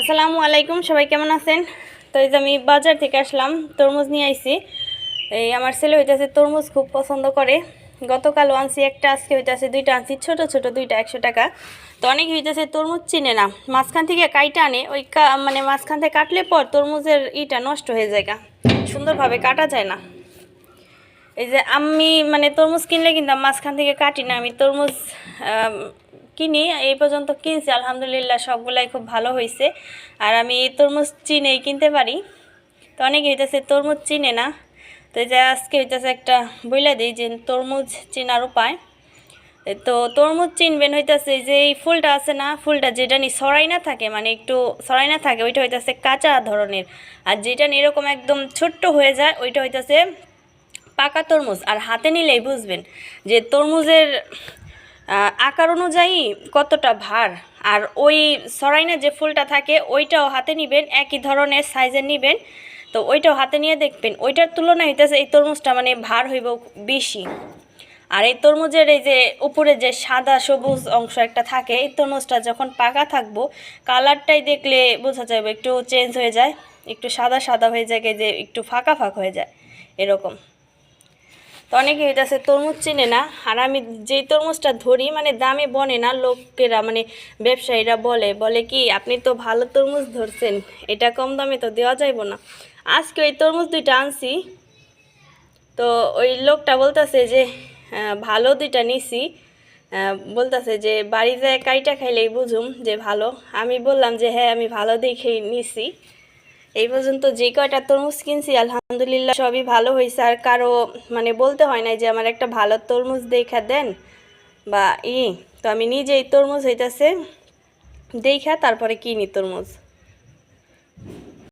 আসসালামু আলাইকুম, সবাই কেমন আছেন? তো এই যে আমি বাজার থেকে আসলাম, তরমুজ নিয়ে আইছি। এই আমার ছেলে হইতেছে তরমুজ খুব পছন্দ করে। গতকালও আনছি একটা, আজকে হইতেছে দুইটা আনছি, ছোট ছোট দুইটা 100 টাকা। তো অনেকে হইতেছে তরমুজ চিনে না, মাঝখান থেকে কাইটা আনে, ওই মানে মাঝখান থেকে কাটলে পর তরমুজের ইটা নষ্ট হয়ে যায়, সুন্দরভাবে কাটা যায় না। এই যে আমি মানে তরমুজ কিনলে কিন্তু মাঝখান থেকে কাটি না, আমি তরমুজ কিনি। এই পর্যন্ত কিনছি, আলহামদুলিল্লাহ সবগুলাই খুব ভালো হয়েছে। আর আমি তরমুজ চিনেই কিনতে পারি। তো অনেকে হইতেছে তরমুজ চিনে না, তো এই যে আজকে হইতেছে একটা বইলা দিই যে তরমুজ চেনার উপায়। তো তরমুজ চিনবেন হইতেছে যে এই ফুলটা আছে না, ফুলটা যেটা নি সরাই না থাকে, মানে একটু সরাই না থাকে, ওইটা হইতেছে কাঁচা ধরনের। আর যেটা এরকম একদম ছোট্ট হয়ে যায় ওইটা হইতেছে পাকা তরমুজ। আর হাতে নিলেই বুঝবেন যে তরমুজের আকার অনুযায়ী কতটা ভার। আর ওই সরাইনা যে ফুলটা থাকে ওইটাও হাতে নিবেন, একই ধরনের সাইজের নিবেন। তো ওইটাও হাতে নিয়ে দেখবেন, ওইটার তুলনায় হইতেছে এই তরমুজটা মানে ভার হইব বেশি। আর এই তরমুজের এই যে উপরে যে সাদা সবুজ অংশ একটা থাকে, এই তরমুজটা যখন পাকা থাকবো কালারটাই দেখলে বোঝা যাবে একটু চেঞ্জ হয়ে যায়, একটু সাদা সাদা হয়ে যায়, যে একটু ফাঁকা ফাঁকা হয়ে যায় এরকম। তো অনেকে হইতেছে তরমুজ চিনে না। আর আমি যেই তরমুজটা ধরি মানে দামে বনে না, লোকেরা মানে ব্যবসায়ীরা বলে কি আপনি তো ভালো তরমুজ ধরছেন, এটা কম দামে তো দেওয়া যাইব না। আজকে ওই তরমুজ দুইটা আনছি, তো ওই লোকটা বলতেছে যে ভালো দুইটা নিছি, বলতেছে যে বাড়িতে কাইটা খাইলেই বুঝুম যে ভালো। আমি বললাম যে হ্যাঁ আমি ভালো দেখেই নিছি। এই পর্যন্ত যে কয়টা তরমুজ কিনছি আলহামদুলিল্লাহ সবই ভালো হয়েছে। আর কারো মানে বলতে হয় না যে আমার একটা ভালো তরমুজ দেখা দেন বা তো আমি নিজেই তরমুজ হইতেছে দেখা তারপরে কিনি তরমুজ।